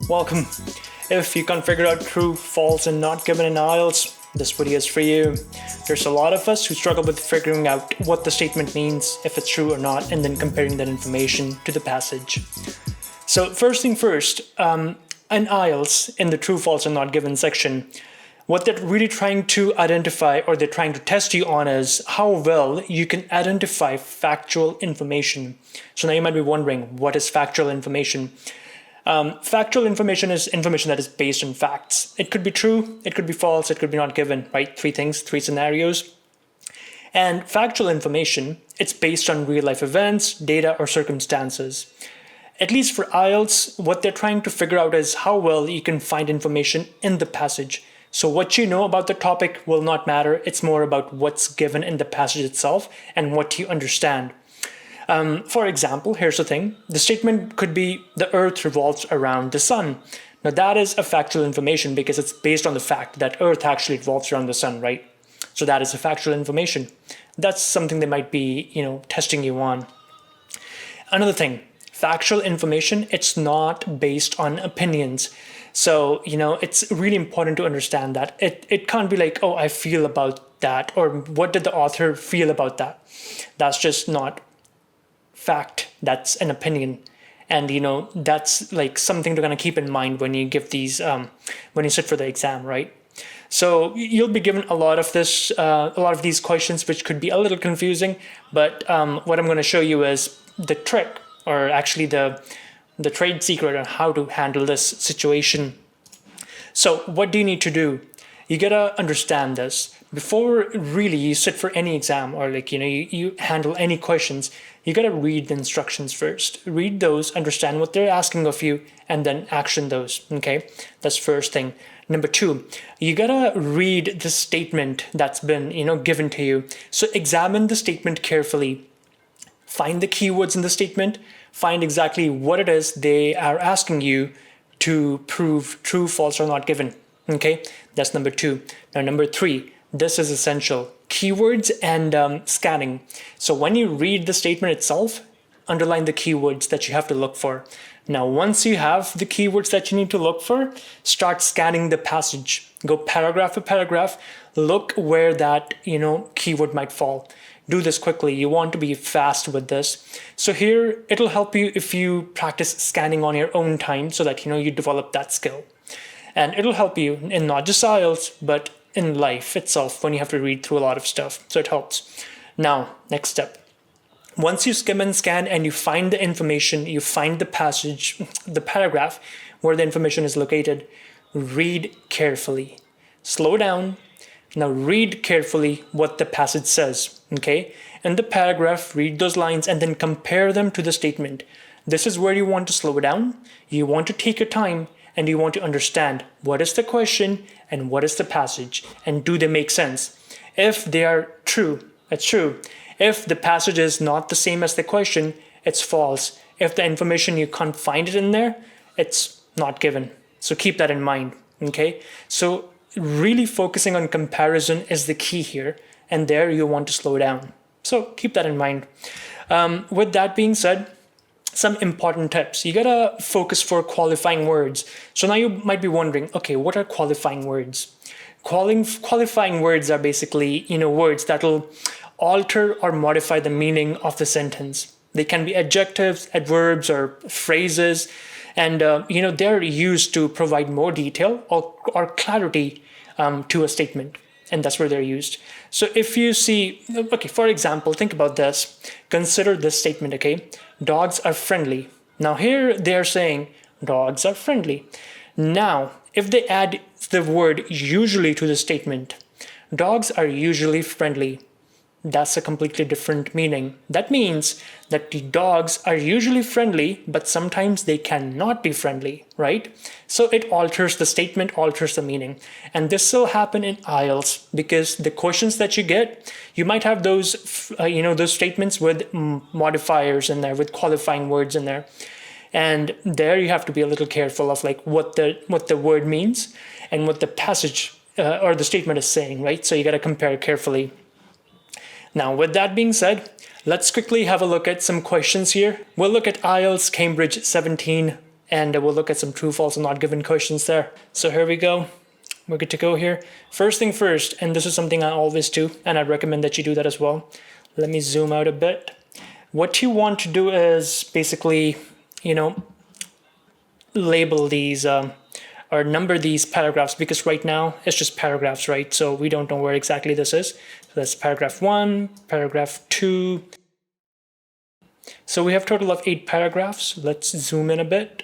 Welcome. If you can't figure out true, false, and not given in IELTS, this video is for you. There's a lot of us who struggle with figuring out what the statement means, if it's true or not, and then comparing that information to the passage. So first thing first, in IELTS, in the true, false, and not given section, what they're really trying to identify or they're trying to test you on is how well you can identify factual information. So now you might be wondering, what is factual information? Factual information is information that is based on facts. It could be true, it could be false, it could be not given, right? Three things, three scenarios. And factual information, it's based on real life events, data, or circumstances. At least for IELTS, what they're trying to figure out is how well you can find information in the passage. So what you know about the topic will not matter. It's more about what's given in the passage itself and what you understand. For example, here's the thing. The statement could be the earth revolves around the sun. Now that is a factual information because it's based on the fact that earth actually revolves around the sun, right? So that is a factual information. That's something they might be, testing you on. Another thing, factual information, it's not based on opinions. So, it's really important to understand that. It can't be like, oh, I feel about that, or what did the author feel about that? That's just not fact. That's an opinion. And, that's like something to kind of keep in mind when you give these, when you sit for the exam, right? So you'll be given a lot of these questions, which could be a little confusing, but what I'm going to show you is the trick, or actually the trade secret on how to handle this situation. So what do you need to do? You gotta understand this. Before really you sit for any exam or you handle any questions, you gotta read the instructions first. Read those, understand what they're asking of you, and then action those, okay? That's first thing. Number two, you gotta read the statement that's been, given to you. So examine the statement carefully. Find the keywords in the statement. Find exactly what it is they are asking you to prove true, false, or not given. Okay, that's number two. Now, number three, this is essential. Keywords and scanning. So when you read the statement itself, underline the keywords that you have to look for. Now, once you have the keywords that you need to look for, start scanning the passage. Go paragraph to paragraph. Look where that, keyword might fall. Do this quickly. You want to be fast with this. So here, it'll help you if you practice scanning on your own time so that, you develop that skill. And it'll help you in not just IELTS, but in life itself when you have to read through a lot of stuff. So it helps. Now, next step. Once you skim and scan and you find the information, you find the passage, the paragraph where the information is located, read carefully. Slow down. Now read carefully what the passage says, okay? In the paragraph, read those lines and then compare them to the statement. This is where you want to slow down. You want to take your time and you want to understand what is the question and what is the passage and do they make sense? If they are true, it's true. If the passage is not the same as the question, it's false. If the information you can't find it in there, it's not given. So keep that in mind, okay? So really focusing on comparison is the key here, and there you want to slow down. So keep that in mind. With that being said, some important tips. You gotta focus for qualifying words. So now you might be wondering, okay, what are qualifying words? Qualifying words are basically, words that will alter or modify the meaning of the sentence. They can be adjectives, adverbs, or phrases, and they're used to provide more detail or clarity to a statement, and that's where they're used. So if you see, okay, for example, think about this. Consider this statement, okay? Dogs are friendly. Now here they're saying dogs are friendly. Now, if they add the word usually to the statement, dogs are usually friendly. That's a completely different meaning. That means that the dogs are usually friendly, but sometimes they cannot be friendly, right? So it alters the statement, alters the meaning. And this will happen in IELTS because the questions that you get, you might have those, those statements with modifiers in there, with qualifying words in there. And there you have to be a little careful of what the word means and what the passage or the statement is saying, right? So you got to compare carefully. Now, with that being said, let's quickly have a look at some questions here. We'll look at IELTS Cambridge 17 and we'll look at some true, false, and not given questions there. So here we go. We're good to go here. First thing first, and this is something I always do, and I'd recommend that you do that as well. Let me zoom out a bit. What you want to do is basically, label these or number these paragraphs, because right now it's just paragraphs, right? So we don't know where exactly this is. So that's paragraph 1, paragraph 2. So we have a total of 8 paragraphs. Let's zoom in a bit.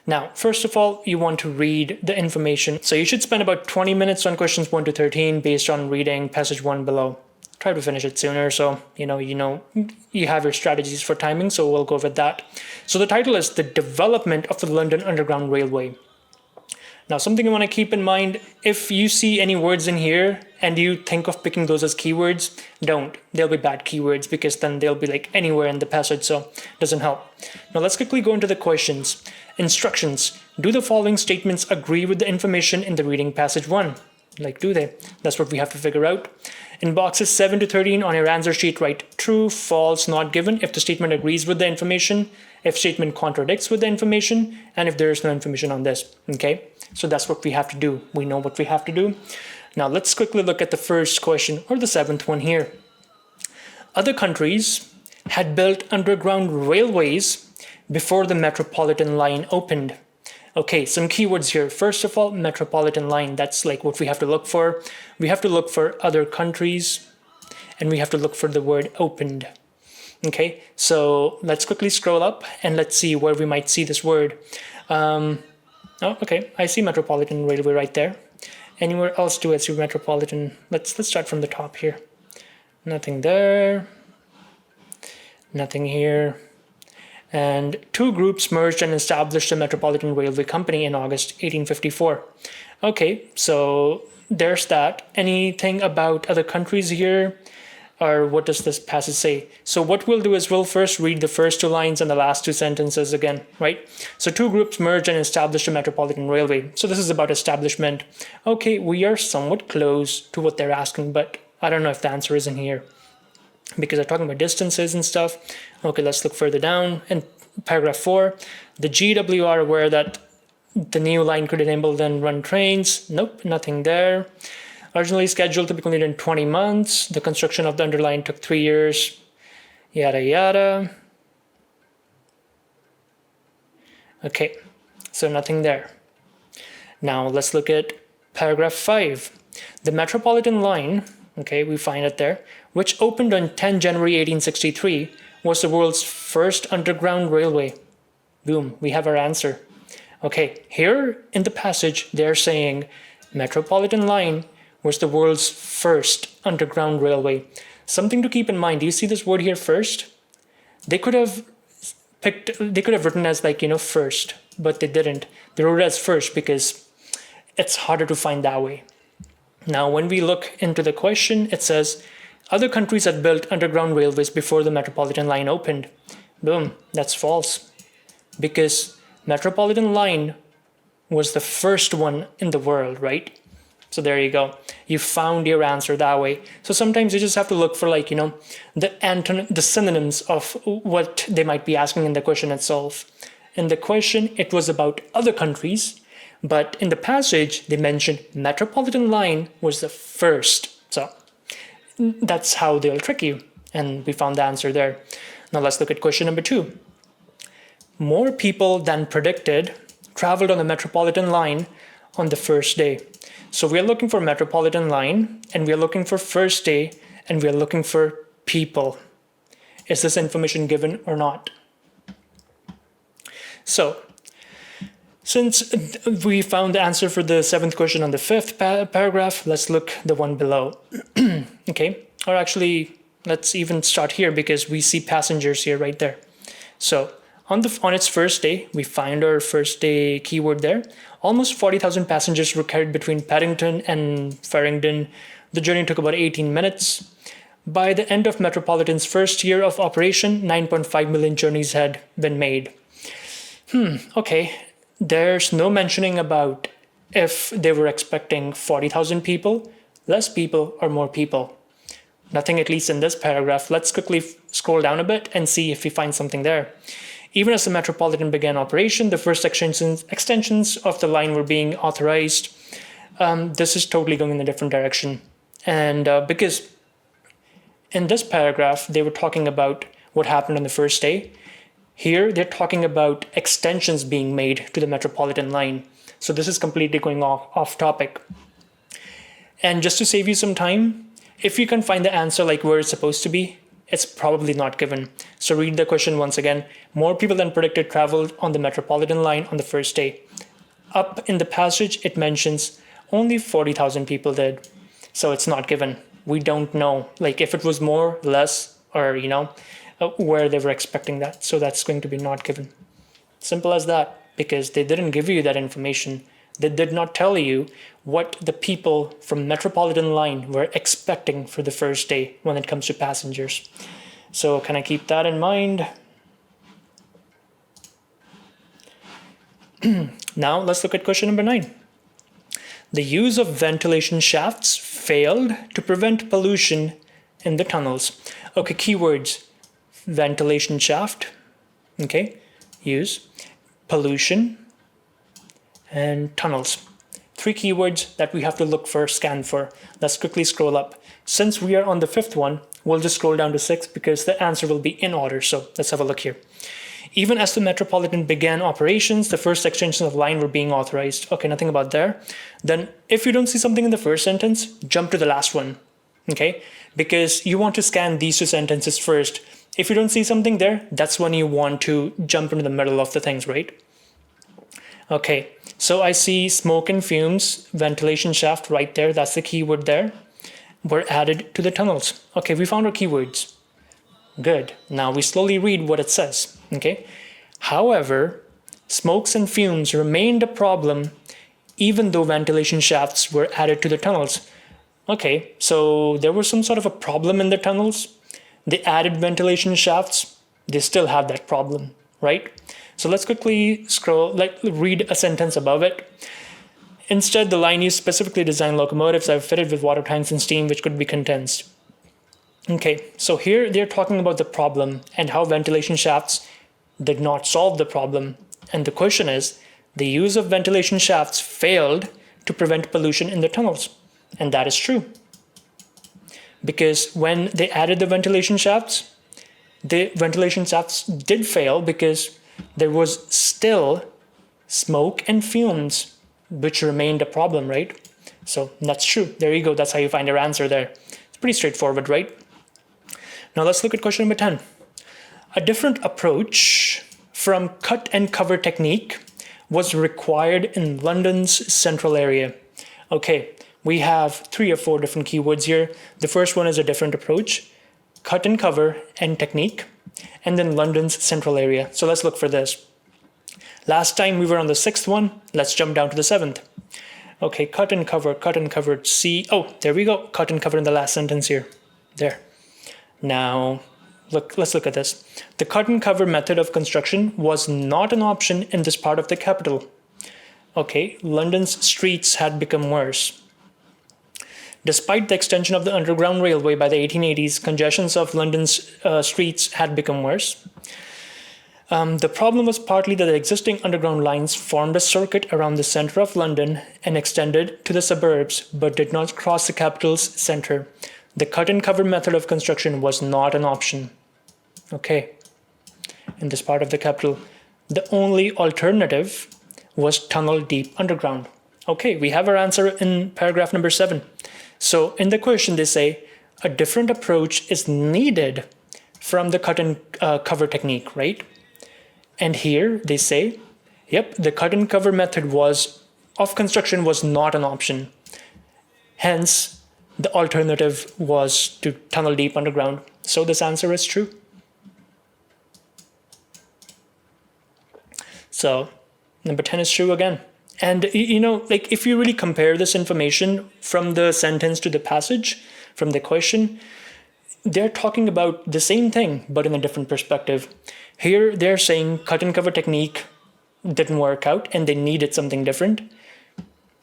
Now, first of all, you want to read the information. So you should spend about 20 minutes on questions 1 to 13 based on reading passage 1 below. Try to finish it sooner, so you have your strategies for timing, so we'll go with that. So the title is The Development of the London Underground Railway. Now, something you want to keep in mind, if you see any words in here and you think of picking those as keywords, don't. They'll be bad keywords, because then they'll be like anywhere in the passage, so it doesn't help. Now let's quickly go into the questions. Instructions. Do the following statements agree with the information in the reading passage 1? Like, do they? That's what we have to figure out. In boxes 7 to 13 on your answer sheet, write true, false, not given if the statement agrees with the information, if statement contradicts with the information, and if there is no information on this. Okay, so that's what we have to do. We know what we have to do. Now let's quickly look at the first question, or the 7th one here. Other countries had built underground railways before the Metropolitan line opened. Okay, some keywords here. First of all, Metropolitan line, that's like what we have to look for. We have to look for other countries, and we have to look for the word opened. Okay, so let's quickly scroll up and let's see where we might see this word. Okay, I see Metropolitan Railway right there. Anywhere else do I see Metropolitan? Let's start from the top here. Nothing there. Nothing here. And 2 groups merged and established the Metropolitan Railway Company in August 1854. Okay, so there's that. Anything about other countries here? Or what does this passage say? So what we'll do is we'll first read the first 2 lines and the last 2 sentences again, right? So 2 groups merged and established a Metropolitan Railway. So this is about establishment. Okay, we are somewhat close to what they're asking, but I don't know if the answer is in here, because they're talking about distances and stuff. Okay, let's look further down. In paragraph 4, the GW are aware that the new line could enable then run trains. Nope, nothing there. Originally scheduled to be completed in 20 months. The construction of the underline took 3 years. Yada, yada. Okay, so nothing there. Now let's look at paragraph 5. The Metropolitan line, okay, we find it there, which opened on 10 January 1863, was the world's first underground railway. Boom, we have our answer. Okay, here in the passage, they're saying Metropolitan line was the world's first underground railway. Something to keep in mind, do you see this word here, first? They could have written as first, but they didn't. They wrote it as first because it's harder to find that way. Now, when we look into the question, it says, other countries had built underground railways before the Metropolitan line opened. Boom, that's false. Because Metropolitan line was the first one in the world, right? So there you go. You found your answer that way. So sometimes you just have to look for the synonyms of what they might be asking in the question itself. In the question, it was about other countries, but in the passage, they mentioned Metropolitan line was the first. So that's how they'll trick you. And we found the answer there. Now let's look at question number 2. More people than predicted traveled on the Metropolitan line on the first day. So we are looking for Metropolitan line, and we are looking for first day, and we are looking for people. Is this information given or not? So, since we found the answer for the 7th question on the 5th paragraph, let's look the one below. Okay, or actually, let's even start here because we see passengers here right there. So, on its first day, we find our first day keyword there. Almost 40,000 passengers were carried between Paddington and Farringdon. The journey took about 18 minutes. By the end of Metropolitan's first year of operation, 9.5 million journeys had been made. Okay, there's no mentioning about if they were expecting 40,000 people, less people, or more people. Nothing, at least in this paragraph. Let's quickly scroll down a bit and see if we find something there. Even as the Metropolitan began operation, the first extensions of the line were being authorized. This is totally going in a different direction. And because in this paragraph, they were talking about what happened on the first day. Here, they're talking about extensions being made to the Metropolitan line. So this is completely going off topic. And just to save you some time, if you can find the answer like where it's supposed to be, it's probably not given. So read the question once again. More people than predicted traveled on the Metropolitan line on the first day. Up in the passage, it mentions only 40,000 people did. So it's not given. We don't know, like if it was more, less, or where they were expecting that. So that's going to be not given. Simple as that, because they didn't give you that information. They did not tell you what the people from Metropolitan line were expecting for the first day when it comes to passengers. So can I keep that in mind? Now let's look at question number 9. The use of ventilation shafts failed to prevent pollution in the tunnels. Okay, keywords: ventilation shaft, okay, use, pollution, and tunnels. 3 keywords that we have to look for, scan for. Let's quickly scroll up. Since we are on the 5th one, we'll just scroll down to 6 because the answer will be in order. So let's have a look here. Even as the Metropolitan began operations, the first extensions of line were being authorized. Okay, nothing about there. Then if you don't see something in the first sentence, jump to the last one, okay? Because you want to scan these 2 sentences first. If you don't see something there, that's when you want to jump into the middle of the things, right? Okay, so I see smoke and fumes, ventilation shaft right there. That's the keyword there. Were added to the tunnels. Okay, we found our keywords. Good. Now we slowly read what it says. Okay. However, smokes and fumes remained a problem even though ventilation shafts were added to the tunnels. Okay, so there was some sort of a problem in the tunnels. They added ventilation shafts. They still have that problem, right? So let's quickly read a sentence above it. Instead, the line used specifically designed locomotives that are fitted with water tanks and steam which could be condensed. Okay, so here they're talking about the problem and how ventilation shafts did not solve the problem. And the question is, the use of ventilation shafts failed to prevent pollution in the tunnels. And that is true. Because when they added the ventilation shafts did fail because there was still smoke and fumes, which remained a problem, right? So that's true. There you go. That's how you find your answer there. It's pretty straightforward, right? Now let's look at question number 10. A different approach from cut and cover technique was required in London's central area. Okay, we have 3 or 4 different keywords here. The first one is a different approach, cut and cover and technique, and then London's central area. So let's look for this. Last time we were on the 6th one. Let's jump down to the 7th. Okay, cut and cover, see. Oh, there we go. Cut and cover in the last sentence here. There. Now, let's look at this. The cut and cover method of construction was not an option in this part of the capital. Okay, London's streets had become worse. Despite the extension of the Underground Railway by the 1880s, congestions of London's streets had become worse. The problem was partly that the existing underground lines formed a circuit around the center of London and extended to the suburbs, but did not cross the capital's center. The cut and cover method of construction was not an option. Okay, in this part of the capital, the only alternative was tunnel deep underground. Okay, we have our answer in paragraph number 7. So in the question, they say a different approach is needed from the cut and cover technique, right? And here they say, yep, the cut and cover method of construction was not an option. Hence, the alternative was to tunnel deep underground. So this answer is true. So number 10 is true again. And if you really compare this information from the sentence to the passage, from the question, they're talking about the same thing, but in a different perspective. Here, they're saying cut and cover technique didn't work out and they needed something different.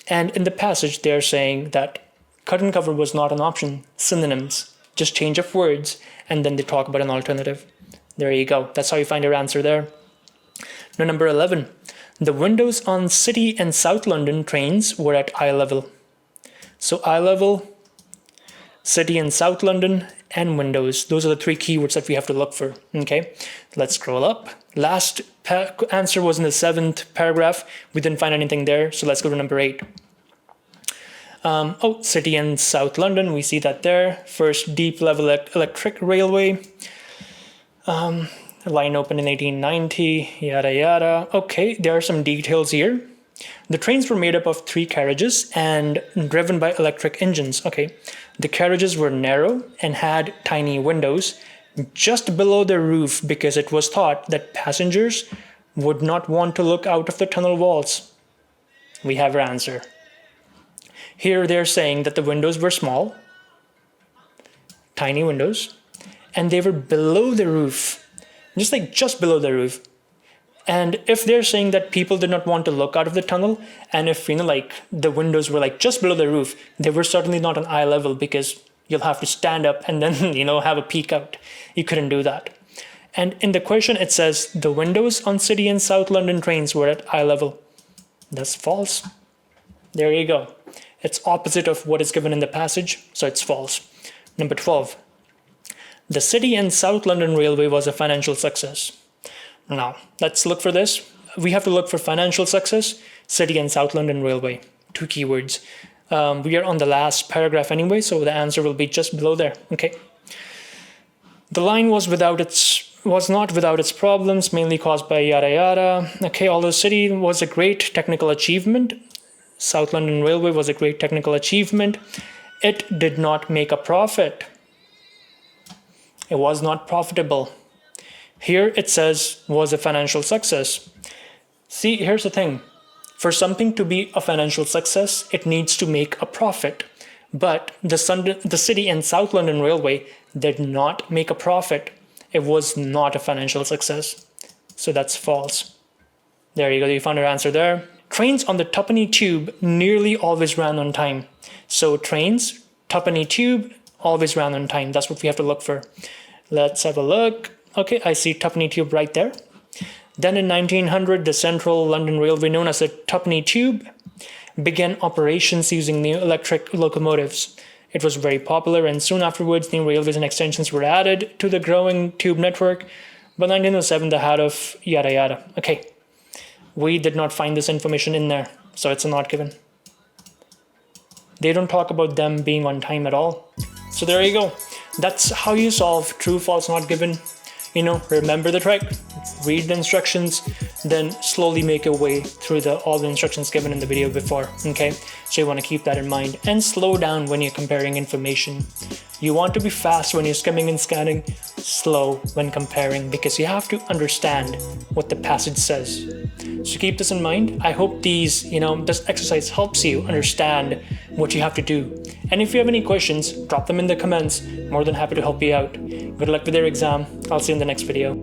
And in the passage, they're saying that cut and cover was not an option, synonyms, just change of words, and then they talk about an alternative. There you go. That's how you find your answer there. Now, number 11. The windows on City and South London trains were at eye level. So eye level, City and South London, and windows. Those are the three keywords that we have to look for. Okay, let's scroll up. Last answer was in the 7th paragraph. We didn't find anything there, so let's go to number 8. City and South London, we see that there. First deep level electric railway. Line opened in 1890, yada yada. Okay, there are some details here. The trains were made up of 3 carriages and driven by electric engines. Okay, the carriages were narrow and had tiny windows just below the roof because it was thought that passengers would not want to look out of the tunnel walls. We have our answer. Here they're saying that the windows were small, tiny windows, and they were below the roof, just below the roof. And if they're saying that people did not want to look out of the tunnel, and if the windows were just below the roof, they were certainly not on eye level because you'll have to stand up and then have a peek out. You couldn't do that. And in the question it says the windows on City and South London trains were at eye level. That's false. There you go. It's opposite of what is given in the passage, so it's false. Number 12. The City and South London Railway was a financial success. Now, let's look for this. We have to look for financial success, City and South London Railway. 2 keywords. We are on the last paragraph anyway, so the answer will be just below there. Okay. The line was not without its problems, mainly caused by yada yada. Okay, although City was a great technical achievement, South London Railway was a great technical achievement, it did not make a profit. It was not profitable. Here it says was a financial success. See, here's the thing. For something to be a financial success, it needs to make a profit. But the City and South London Railway did not make a profit. It was not a financial success. So that's false. There you go. You found your answer there. Trains on the Twopenny Tube nearly always ran on time. So trains, Twopenny Tube, always ran on time. That's what we have to look for. Let's have a look. Okay, I see Twopenny Tube right there. Then in 1900, the Central London Railway, known as the Twopenny Tube, began operations using new electric locomotives. It was very popular, and soon afterwards, new railways and extensions were added to the growing tube network. By 1907, the head of yada yada. Okay, we did not find this information in there, so it's not given. They don't talk about them being on time at all. So there you go. That's how you solve true, false, not given. Remember the trick, read the instructions, then slowly make your way through all the instructions given in the video before, okay? So you want to keep that in mind and slow down when you're comparing information. You want to be fast when you're skimming and scanning, slow when comparing, because you have to understand what the passage says. So keep this in mind. I hope this exercise helps you understand what you have to do. And if you have any questions, drop them in the comments. More than happy to help you out. Good luck with your exam. I'll see you in the next video.